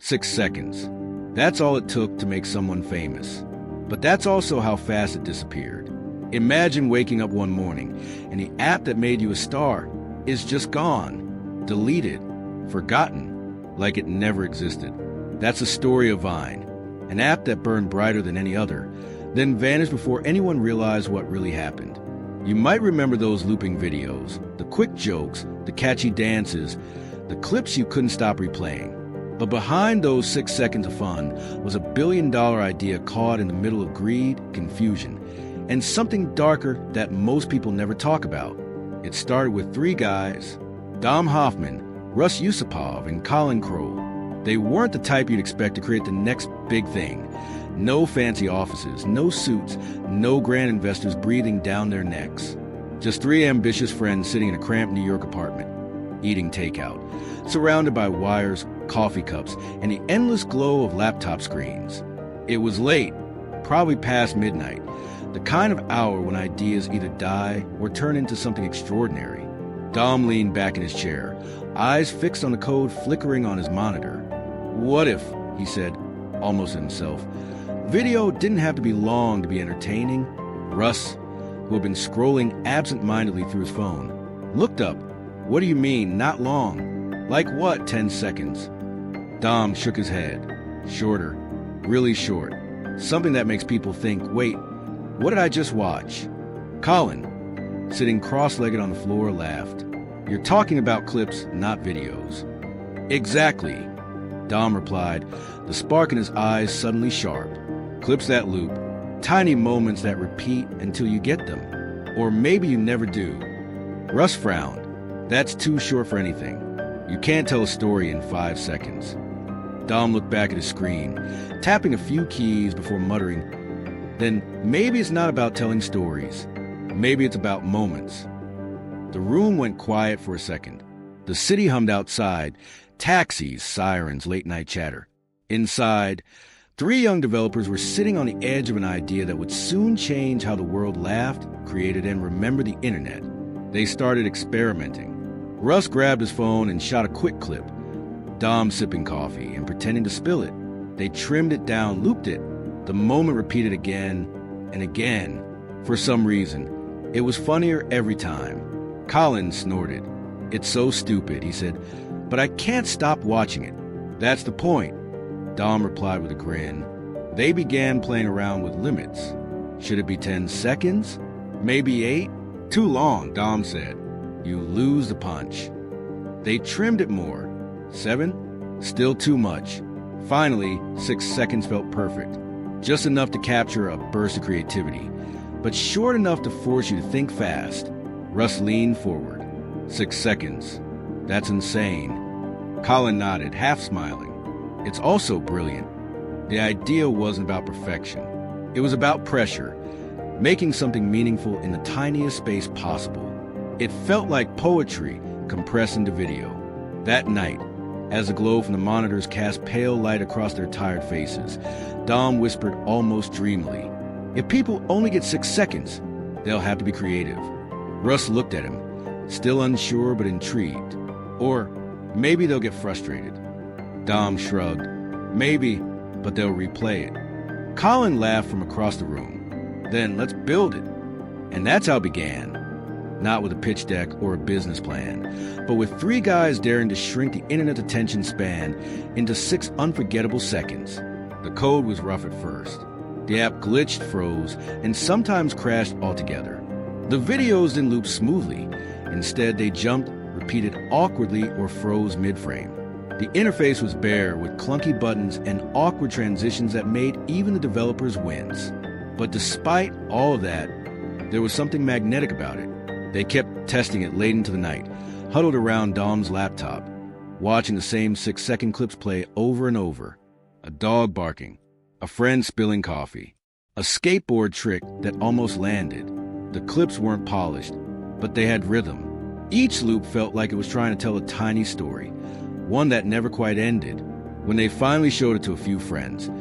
6 seconds. That's all it took to make someone famous. But that's also how fast it disappeared. Imagine waking up one morning and the app that made you a star is just gone, deleted, forgotten, like it never existed. That's the story of Vine, an app that burned brighter than any other, then vanished before anyone realized what really happened. You might remember those looping videos, the quick jokes, the catchy dances, the clips you couldn't stop replaying. But behind those 6 seconds of fun was a billion-dollar idea caught in the middle of greed, confusion, and something darker that most people never talk about. It started with 3 guys, Dom Hoffman, Russ Yusupov, and Colin Kroll. They weren't the type you'd expect to create the next big thing. No fancy offices, no suits, no grand investors breathing down their necks. Just 3 ambitious friends sitting in a cramped New York apartment, eating takeout, surrounded by wires, coffee cups, and the endless glow of laptop screens. It was late, probably past midnight, the kind of hour when ideas either die or turn into something extraordinary. Dom leaned back in his chair, eyes fixed on the code flickering on his monitor. What if, he said, almost to himself, video didn't have to be long to be entertaining? Russ, who had been scrolling absent-mindedly through his phone, looked up. What do you mean, not long? Like what, 10 seconds? Dom shook his head. Shorter, really short. Something that makes people think, wait, what did I just watch? Colin, sitting cross-legged on the floor, laughed. You're talking about clips, not videos. Exactly, Dom replied, the spark in his eyes suddenly sharp. Clips that loop, tiny moments that repeat until you get them. Or maybe you never do. Russ frowned. That's too short for anything. You can't tell a story in 5 seconds. Dom looked back at his screen, tapping a few keys before muttering, then maybe it's not about telling stories. Maybe it's about moments. The room went quiet for a second. The city hummed outside, taxis, sirens, late-night chatter. Inside, 3 young developers were sitting on the edge of an idea that would soon change how the world laughed, created, and remembered the internet. They started experimenting. Russ grabbed his phone and shot a quick clip. Dom sipping coffee and pretending to spill it. They trimmed it down, looped it. The moment repeated again and again. For some reason, it was funnier every time. Colin snorted. It's so stupid, he said, but I can't stop watching it. That's the point, Dom replied with a grin. They began playing around with limits. Should it be 10 seconds? Maybe 8? Too long, Dom said. You lose the punch. They trimmed it more. 7? Still too much. Finally, 6 seconds felt perfect. Just enough to capture a burst of creativity, but short enough to force you to think fast. Russ leaned forward. 6 seconds. That's insane. Colin nodded, half smiling. It's also brilliant. The idea wasn't about perfection. It was about pressure, making something meaningful in the tiniest space possible. It felt like poetry compressed into video. That night, as the glow from the monitors cast pale light across their tired faces, Dom whispered almost dreamily, if people only get 6 seconds, they'll have to be creative. Russ looked at him, still unsure but intrigued. Or maybe they'll get frustrated. Dom shrugged. Maybe, but they'll replay it. Colin laughed from across the room. Then let's build it. And that's how it began. Not with a pitch deck or a business plan, but with 3 guys daring to shrink the internet's attention span into 6 unforgettable seconds. The code was rough at first. The app glitched, froze, and sometimes crashed altogether. The videos didn't loop smoothly. Instead, they jumped, repeated awkwardly, or froze mid-frame. The interface was bare with clunky buttons and awkward transitions that made even the developers wince. But despite all of that, there was something magnetic about it. They kept testing it late into the night, huddled around Dom's laptop, watching the same 6-second clips play over and over. A dog barking, a friend spilling coffee, a skateboard trick that almost landed. The clips weren't polished, but they had rhythm. Each loop felt like it was trying to tell a tiny story, one that never quite ended. When they finally showed it to a few friends,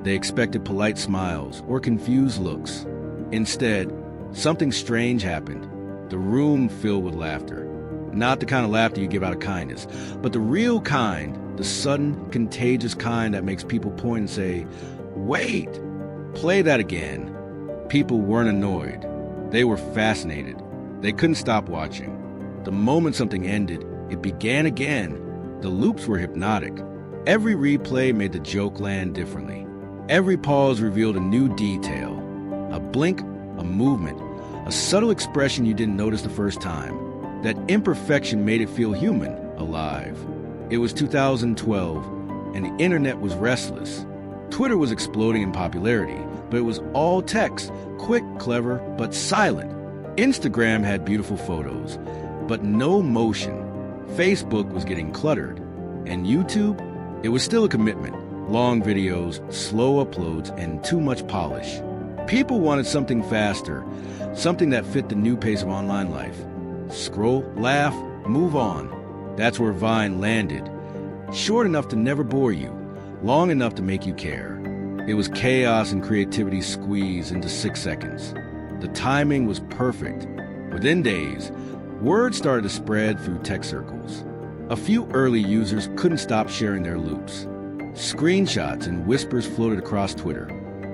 they expected polite smiles or confused looks. Instead, something strange happened. The room filled with laughter. Not the kind of laughter you give out of kindness, but the real kind The sudden, contagious kind that makes people point and say, "Wait, play that again." People weren't annoyed. They were fascinated. They couldn't stop watching. The moment something ended, it began again. The loops were hypnotic. Every replay made the joke land differently. Every pause revealed a new detail. A blink, a movement, a subtle expression you didn't notice the first time. That imperfection made it feel human, alive. It was 2012, and the internet was restless. Twitter was exploding in popularity, but it was all text, quick, clever, but silent. Instagram had beautiful photos, but no motion. Facebook was getting cluttered. And YouTube? It was still a commitment. Long videos, slow uploads, and too much polish. People wanted something faster, something that fit the new pace of online life. Scroll, laugh, move on. That's where Vine landed. Short enough to never bore you, long enough to make you care. It was chaos and creativity squeezed into 6 seconds. The timing was perfect. Within days, word started to spread through tech circles. A few early users couldn't stop sharing their loops. Screenshots and whispers floated across Twitter.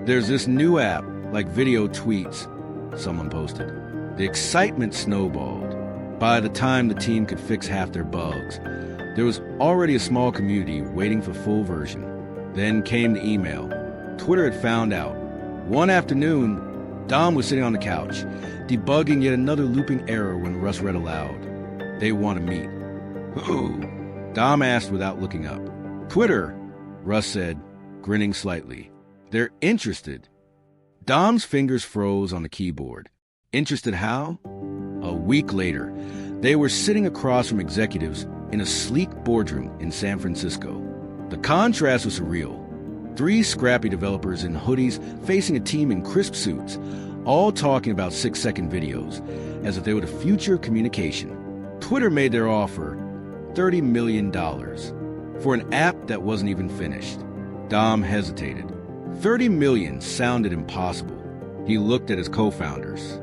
"There's this new app, like video tweets," someone posted. The excitement snowballed. By the time the team could fix half their bugs, there was already a small community waiting for full version. Then came the email. Twitter had found out. One afternoon, Dom was sitting on the couch, debugging yet another looping error when Russ read aloud. "They want to meet." "Who?" Dom asked without looking up. "Twitter," Russ said, grinning slightly. "They're interested." Dom's fingers froze on the keyboard. Interested how? A week later, they were sitting across from executives in a sleek boardroom in San Francisco. The contrast was surreal. 3 scrappy developers in hoodies facing a team in crisp suits, all talking about 6-second videos, as if they were the future of communication. Twitter made their offer, $30 million, for an app that wasn't even finished. Dom hesitated. $30 million sounded impossible. He looked at his co-founders.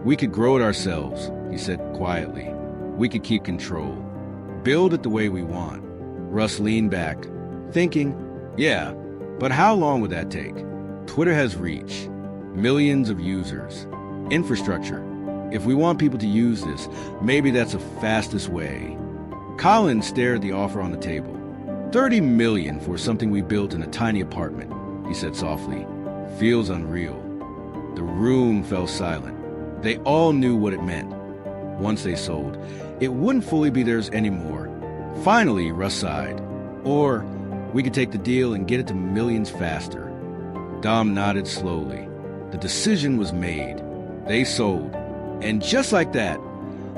"We could grow it ourselves," he said quietly. "We could keep control. Build it the way we want." Russ leaned back, thinking, "Yeah, but how long would that take?" Twitter has reach, millions of users, infrastructure. If we want people to use this, maybe that's the fastest way. Colin stared at the offer on the table. $30 million for something we built in a tiny apartment, he said softly. Feels unreal. The room fell silent. They all knew what it meant. Once they sold, it wouldn't fully be theirs anymore. Finally, Russ sighed. Or we could take the deal and get it to millions faster. Dom nodded slowly. The decision was made. They sold. And just like that,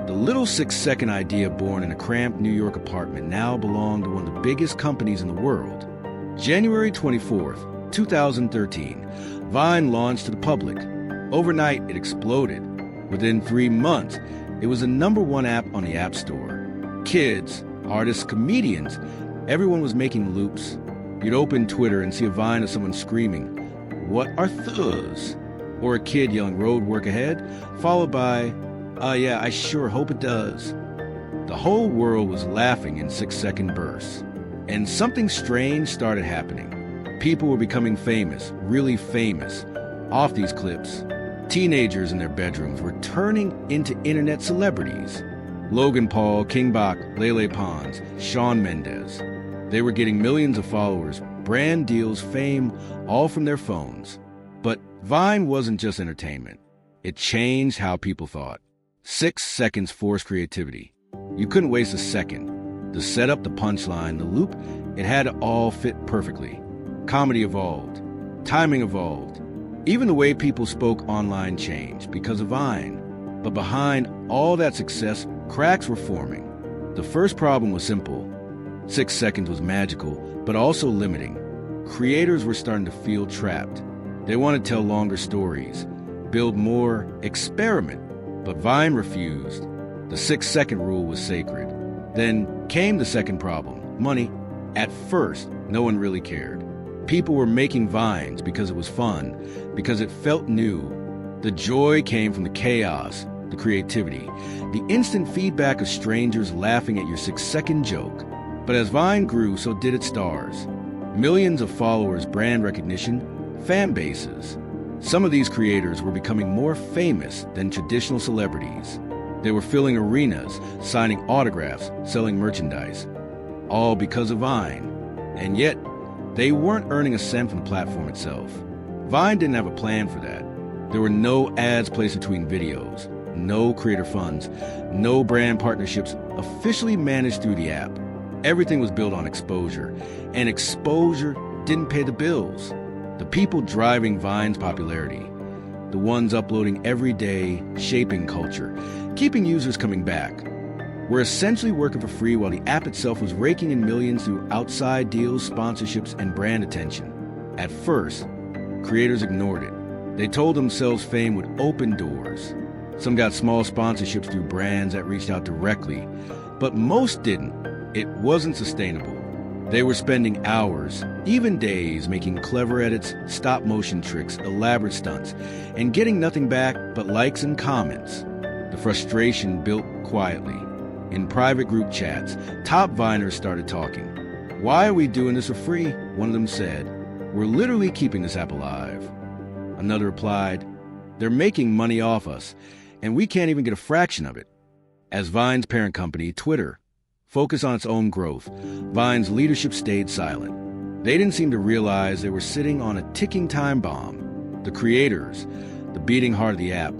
the little 6-second idea born in a cramped New York apartment now belonged to one of the biggest companies in the world. January 24th, 2013, Vine launched to the public. Overnight, it exploded. Within 3 months, it was the #1 app on the App Store. Kids, artists, comedians, everyone was making loops. You'd open Twitter and see a Vine of someone screaming, "What are those?" Or a kid yelling "Road work ahead," followed by, "Yeah, I sure hope it does." The whole world was laughing in 6-second bursts. And something strange started happening. People were becoming famous, really famous, off these clips. Teenagers in their bedrooms were turning into internet celebrities. Logan Paul, King Bach, Lele Pons, Shawn Mendes. They were getting millions of followers, brand deals, fame, all from their phones. But Vine wasn't just entertainment. It changed how people thought. 6 seconds forced creativity. You couldn't waste a second. The setup, the punchline, the loop, it had to all fit perfectly. Comedy evolved. Timing evolved. Even the way people spoke online changed because of Vine. But behind all that success, cracks were forming. The first problem was simple. 6 seconds was magical, but also limiting. Creators were starting to feel trapped. They wanted to tell longer stories, build more, experiment. But Vine refused. The 6-second rule was sacred. Then came the second problem, money. At first, no one really cared. People were making Vines because it was fun, because it felt new. The joy came from the chaos, the creativity, the instant feedback of strangers laughing at your 6-second joke. But as Vine grew, so did its stars. Millions of followers, brand recognition, fan bases. Some of these creators were becoming more famous than traditional celebrities. They were filling arenas, signing autographs, selling merchandise. All because of Vine. And yet, they weren't earning a cent from the platform itself. Vine didn't have a plan for that. There were no ads placed between videos, no creator funds, no brand partnerships officially managed through the app. Everything was built on exposure, and exposure didn't pay the bills. The people driving Vine's popularity, the ones uploading every day, shaping culture, keeping users coming back, were essentially working for free while the app itself was raking in millions through outside deals, sponsorships, and brand attention. At first, creators ignored it. They told themselves fame would open doors. Some got small sponsorships through brands that reached out directly, but most didn't. It wasn't sustainable. They were spending hours, even days, making clever edits, stop-motion tricks, elaborate stunts, and getting nothing back but likes and comments. The frustration built quietly. In private group chats, top Viners started talking. "Why are we doing this for free?" one of them said. "We're literally keeping this app alive." Another replied, "They're making money off us, and we can't even get a fraction of it." As Vine's parent company, Twitter, focused on its own growth, Vine's leadership stayed silent. They didn't seem to realize they were sitting on a ticking time bomb. The creators, the beating heart of the app,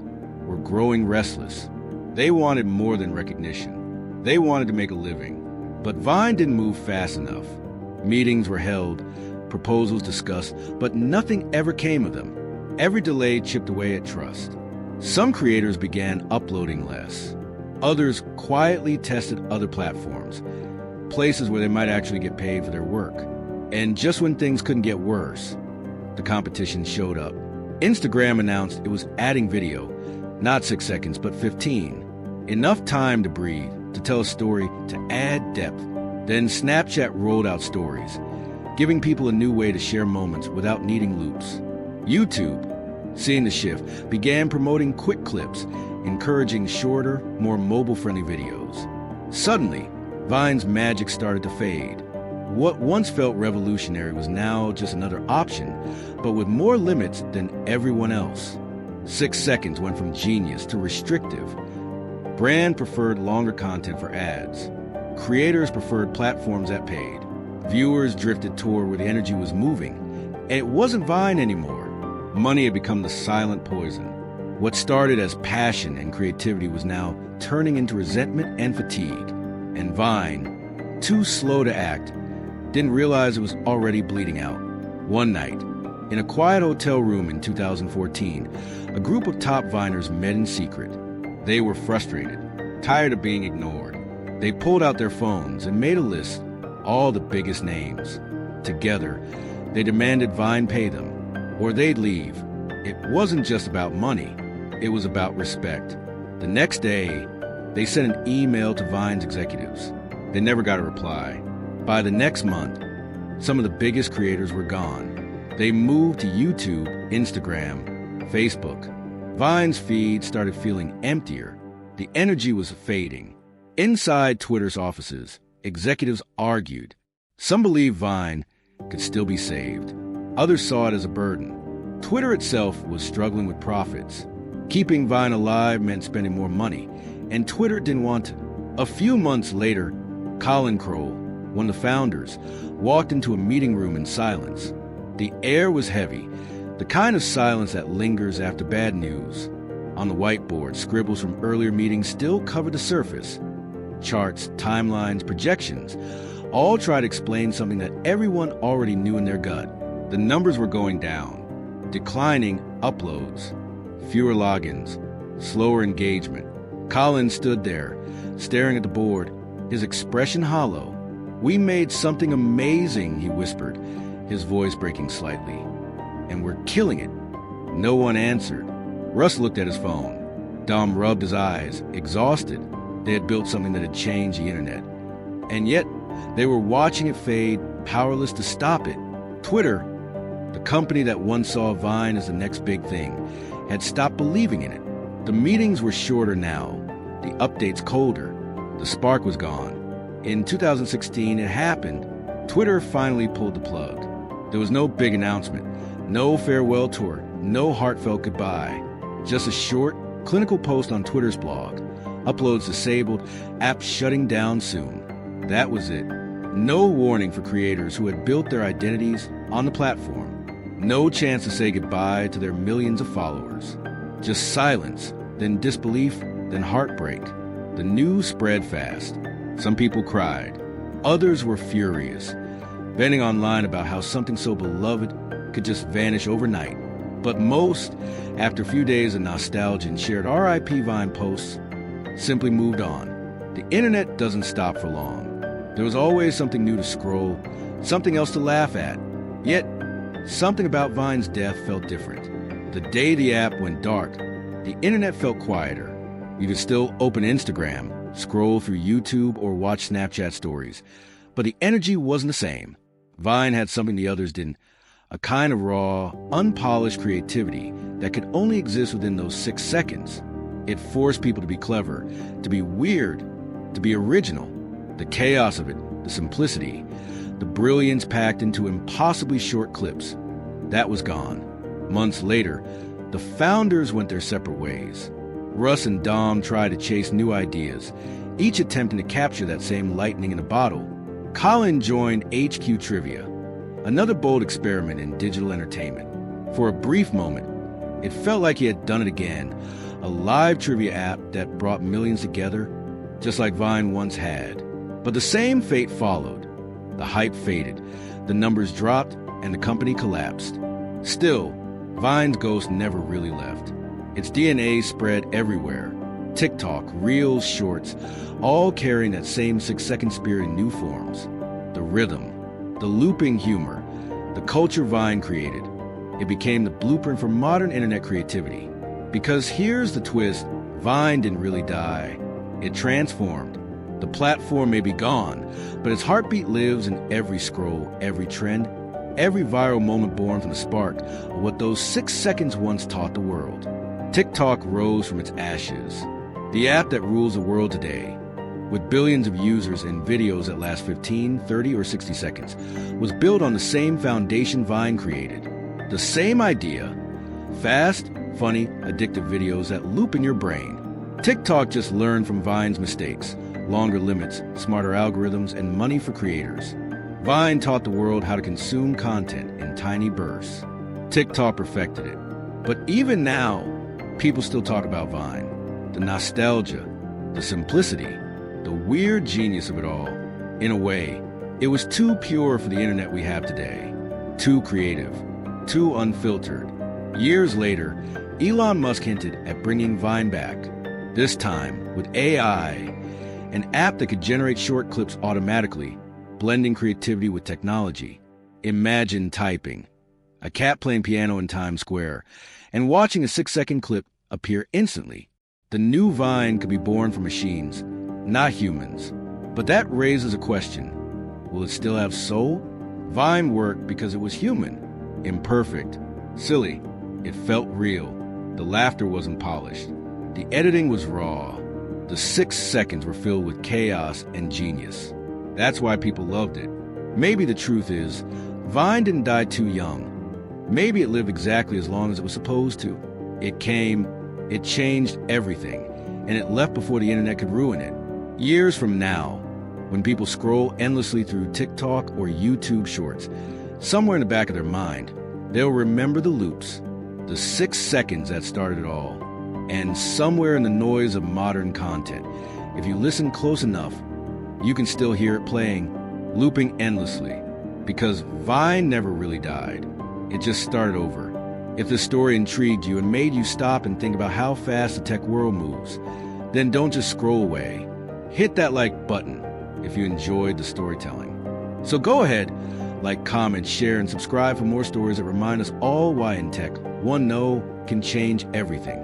were growing restless. They wanted more than recognition. They wanted to make a living. But Vine didn't move fast enough. Meetings were held, proposals discussed, but nothing ever came of them. Every delay chipped away at trust. Some creators began uploading less. Others quietly tested other platforms, places where they might actually get paid for their work. And just when things couldn't get worse, the competition showed up. Instagram announced it was adding video, not 6 seconds, but 15. Enough time to breathe, to tell a story, to add depth. Then Snapchat rolled out stories, giving people a new way to share moments without needing loops. YouTube, seeing the shift, began promoting quick clips, encouraging shorter, more mobile-friendly videos. Suddenly, Vine's magic started to fade. What once felt revolutionary was now just another option, but with more limits than everyone else. 6 seconds went from genius to restrictive. Brand preferred longer content for ads. Creators preferred platforms that paid. Viewers drifted toward where the energy was moving. And it wasn't Vine anymore. Money had become the silent poison. What started as passion and creativity was now turning into resentment and fatigue. And Vine, too slow to act, didn't realize it was already bleeding out. One night, in a quiet hotel room in 2014, a group of top Viners met in secret. They were frustrated, tired of being ignored. They pulled out their phones and made a list, all the biggest names. Together, they demanded Vine pay them, or they'd leave. It wasn't just about money, it was about respect. The next day, they sent an email to Vine's executives. They never got a reply. By the next month, some of the biggest creators were gone. They moved to YouTube, Instagram, Facebook. Vine's feed started feeling emptier. The energy was fading. Inside Twitter's offices, executives argued. Some believed Vine could still be saved. Others saw it as a burden. Twitter itself was struggling with profits. Keeping Vine alive meant spending more money, and Twitter didn't want to. A few months later, Colin Kroll, one of the founders, walked into a meeting room in silence. The air was heavy, the kind of silence that lingers after bad news. On the whiteboard, scribbles from earlier meetings still covered the surface. Charts, timelines, projections, all tried to explain something that everyone already knew in their gut. The numbers were going down, declining uploads, fewer logins, slower engagement. Colin stood there, staring at the board, his expression hollow. "We made something amazing," he whispered, his voice breaking slightly. "And we're killing it." No one answered. Russ looked at his phone. Dom rubbed his eyes, exhausted. They had built something that had changed the internet. And yet, they were watching it fade, powerless to stop it. Twitter, the company that once saw Vine as the next big thing, had stopped believing in it. The meetings were shorter now, the updates colder. The spark was gone. In 2016, it happened. Twitter finally pulled the plug. There was no big announcement, no farewell tour, no heartfelt goodbye. Just a short, clinical post on Twitter's blog. Uploads disabled, app shutting down soon. That was it. No warning for creators who had built their identities on the platform. No chance to say goodbye to their millions of followers. Just silence, then disbelief, then heartbreak. The news spread fast. Some people cried. Others were furious, venting online about how something so beloved could just vanish overnight. But most, after a few days of nostalgia and shared RIP Vine posts, simply moved on. The internet doesn't stop for long. There was always something new to scroll, something else to laugh at. Yet, something about Vine's death felt different. The day the app went dark, the internet felt quieter. You could still open Instagram, scroll through YouTube, or watch Snapchat stories, but the energy wasn't the same. Vine had something the others didn't, a kind of raw, unpolished creativity that could only exist within those 6 seconds. It forced people to be clever, to be weird, to be original. The chaos of it, the simplicity, the brilliance packed into impossibly short clips, that was gone. Months later, the founders went their separate ways. Russ and Dom tried to chase new ideas, each attempting to capture that same lightning in a bottle. Colin joined HQ Trivia, another bold experiment in digital entertainment. For a brief moment, it felt like he had done it again, a live trivia app that brought millions together, just like Vine once had. But the same fate followed. The hype faded, the numbers dropped, and the company collapsed. Still, Vine's ghost never really left. Its DNA spread everywhere. TikTok, Reels, Shorts, all carrying that same 6-second spirit in new forms. The rhythm, the looping humor, the culture Vine created. It became the blueprint for modern internet creativity. Because here's the twist, Vine didn't really die. It transformed. The platform may be gone, but its heartbeat lives in every scroll, every trend, every viral moment born from the spark of what those 6 seconds once taught the world. TikTok rose from its ashes. The app that rules the world today, with billions of users and videos that last 15, 30, or 60 seconds, was built on the same foundation Vine created. The same idea: fast, funny, addictive videos that loop in your brain. TikTok just learned from Vine's mistakes: longer limits, smarter algorithms, and money for creators. Vine taught the world how to consume content in tiny bursts. TikTok perfected it. But even now, people still talk about Vine. The nostalgia, the simplicity, the weird genius of it all. In a way, it was too pure for the internet we have today. Too creative, too unfiltered. Years later, Elon Musk hinted at bringing Vine back. This time, with AI, an app that could generate short clips automatically, blending creativity with technology. Imagine typing, a cat playing piano in Times Square, and watching a 6-second clip appear instantly. The new Vine could be born from machines, not humans. But that raises a question. Will it still have soul? Vine worked because it was human, imperfect, silly. It felt real. The laughter wasn't polished. The editing was raw. The 6 seconds were filled with chaos and genius. That's why people loved it. Maybe the truth is, Vine didn't die too young. Maybe it lived exactly as long as it was supposed to. It came, it changed everything, and it left before the internet could ruin it. Years from now, when people scroll endlessly through TikTok or YouTube Shorts, somewhere in the back of their mind, they'll remember the loops, the 6 seconds that started it all. And somewhere in the noise of modern content, if you listen close enough, you can still hear it playing, looping endlessly. Because Vine never really died. It just started over. If the story intrigued you and made you stop and think about how fast the tech world moves, then don't just scroll away. Hit that like button if you enjoyed the storytelling. So go ahead, like, comment, share, and subscribe for more stories that remind us all why in tech, one no can change everything.